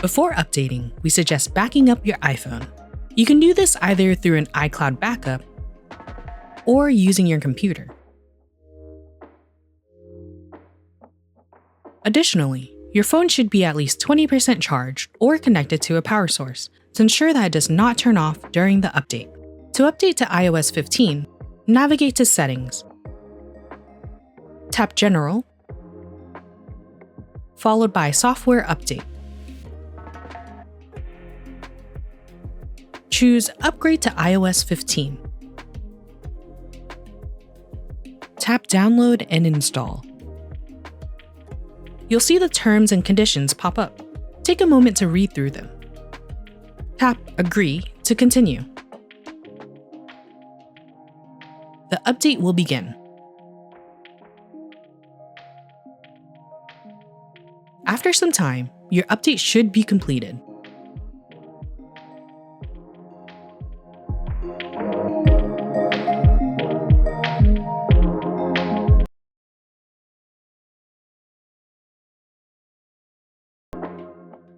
Before updating, we suggest backing up your iPhone. You can do this either through an iCloud backup or using your computer. Additionally, your phone should be at least 20% charged or connected to a power source to ensure that it does not turn off during the update. To update to iOS 15, navigate to Settings. Tap General, followed by Software Update. Choose Upgrade to iOS 15. Tap Download and Install. You'll see the terms and conditions pop up. Take a moment to read through them. Tap Agree to continue. The update will begin. After some time, your update should be completed.